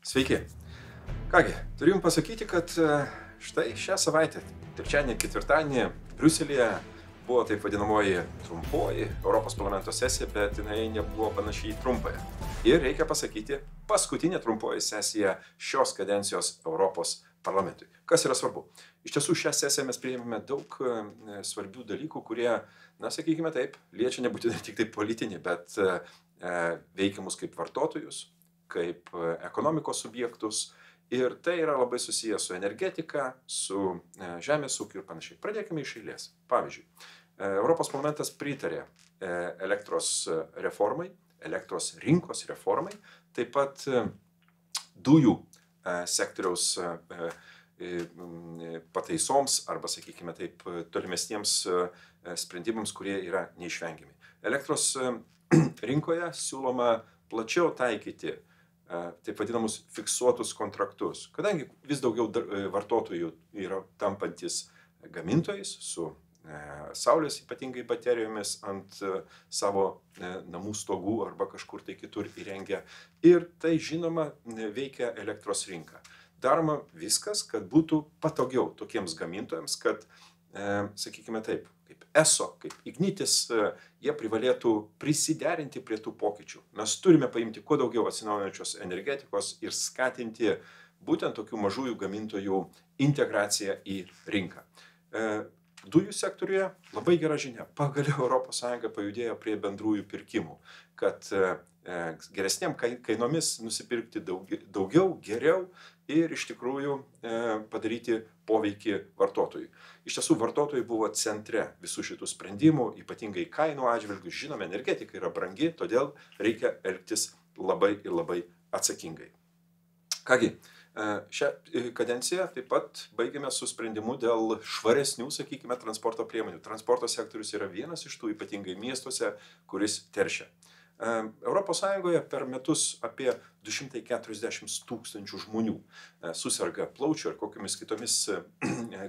Sveiki. Kągi, turiu jums pasakyti, kad štai šią savaitę, trečiadienį, ketvirtadienį, Briuselyje buvo taip vadinamoji trumpoji Europos parlamento sesija, bet jinai nebuvo panašiai į trumpąją. Ir reikia pasakyti, paskutinė trumpoji sesija šios kadencijos Europos parlamentui. Kas yra svarbu? Iš tiesų, šią sesiją mes priėmėme daug svarbių dalykų, kurie, na, sakykime taip, liečia nebūtinai tik tai politinį, bet veikia mus kaip vartotojus, kaip ekonomikos subjektus. Ir tai yra labai susijęs su energetika, su žemės ūkiu ir panašiai. Pradėkime iš eilės. Pavyzdžiui, Europos parlamentas pritarė elektros reformai, elektros rinkos reformai, taip pat dujų sektoriaus pataisoms arba, sakykime taip, tolimesniems sprendimams, kurie yra neišvengiami. Elektros rinkoje siūloma plačiau taikyti taip vadinamus fiksuotus kontraktus, kadangi vis daugiau vartotojų yra tampantis gamintojais su saulės ypatingai baterijomis ant savo namų stogų arba kažkur tai kitur įrengia. Ir tai, žinoma, veikia elektros rinką. Daroma viskas, kad būtų patogiau tokiems gamintojams, kad, sakykime taip, kaip ESO, kaip Ignitis, jie privalėtų prisiderinti prie tų pokyčių. Mes turime paimti kuo daugiau atsinaujinančios energetikos ir skatinti būtent tokių mažųjų gamintojų integraciją į rinką. Dujų sektoriuje labai gera žinia. Pagaliau ES pajudėjo prie bendrųjų pirkimų, kad geresnėm kainomis nusipirkti daugiau, geriau ir iš tikrųjų padaryti poveikį vartotojui. Iš tiesų, vartotojai buvo centre visų šitų sprendimų, ypatingai kainų atžvilgių. Žinome, energetika yra brangi, todėl reikia elgtis labai ir labai atsakingai. Kągi, šią kadenciją taip pat baigėme su sprendimu dėl švaresnių, sakykime, transporto priemonių. Transporto sektorius yra vienas iš tų, ypatingai miestuose, kuris teršia. Europos Sąjungoje per metus apie 240 000 žmonių suserga plaučių ar kokiamis kitomis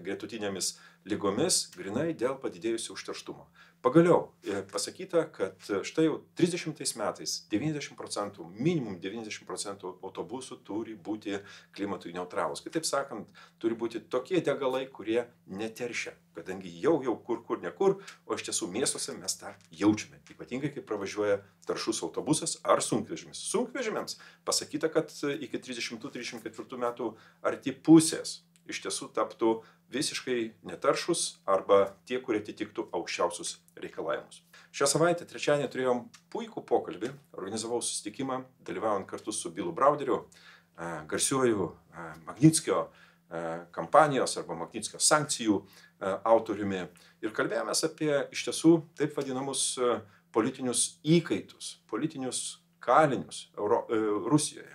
gretutinėmis ligomis grinai dėl padidėjusio užterštumo. Pagaliau pasakyta, kad štai jau 30 metais 90%, minimum 90% autobusų turi būti klimatui neutralūs. Kitaip sakant, turi būti tokie degalai, kurie neteršia, kadangi jau kur nekur, o iš tiesų miestuose mes tą jaučiame. Ypatingai, kai pravažiuoja taršus autobusas ar sunkvežimis. Sunkvežimiams pasakyta, kad iki 30-34 metų arti pusės iš tiesų taptų visiškai netaršus arba tie, kurie atitiktų aukščiausius reikalavimus. Šią savaitę, trečiadienį, turėjom puikų pokalbį, organizavau susitikimą, dalyvaujant kartu su Billu Brauderiu, garsiuoju Magnitskio kampanijos arba Magnitskio sankcijų autoriumi. Ir kalbėjomės apie iš tiesų taip vadinamus politinius įkaitus, politinius kalinius Rusijoje.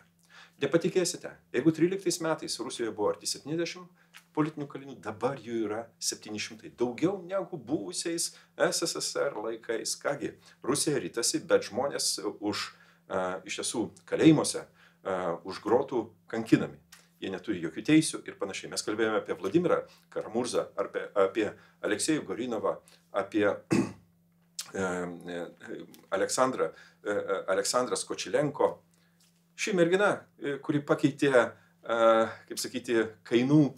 Nepatikėsite, jeigu 13 metais Rusijoje buvo arti 70 politinių kalinių, dabar jų yra 700, daugiau negu buvusiais SSSR laikais. Kągi, Rusija rytasi, bet žmonės iš tiesų kalėjimuose už grotų kankinami. Jie neturi jokių teisių ir panašiai. Mes kalbėjome apie Vladimirą Karamurzą, apie Aleksejų Gorinovą, apie Aleksandrą Skočilenko. Ši mergina, kuri pakeitė, kaip sakyti, kainų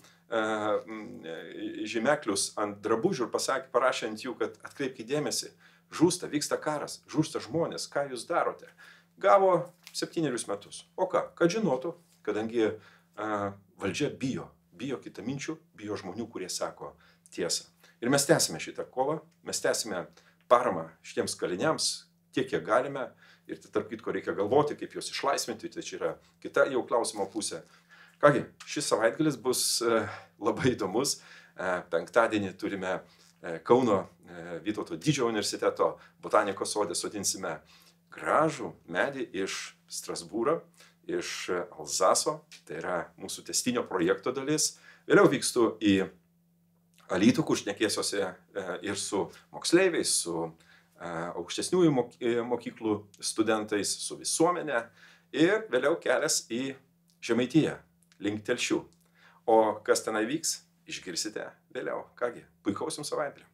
žymeklius ant drabužių ir parašė ant jų, kad atkreipkite dėmesį, žūsta, vyksta karas, žūsta žmonės, ką jūs darote, gavo 7 metus. O ką? Kad žinotų, kadangi valdžia bijo kitaminčių, bijo žmonių, kurie sako tiesą. Ir mes tęsime šitą kovą, mes tęsime paramą šitiems kaliniams, tiek, kiek galime. Ir tarp kitko reikia galvoti, kaip juos išlaisvinti, tai čia yra kita jau klausimo pusė. Kągi, šis savaitgalis bus labai įdomus. Penktadienį turime Kauno Vytauto Didžiojo universiteto botanikos sode sodinsime gražų medį iš Strasbūro, iš Alzaso, tai yra mūsų tęstinio projekto dalis. Vėliau vykstu į Alytų, kur šnekėsiuosi ir su moksleiviais, su aukštesniųjų mokyklų studentais, su visuomenė ir vėliau kelias į Žemaitiją, link Telšių. O kas tenai vyks, išgirsite vėliau. Kągi, puikaus jums savaitgalio.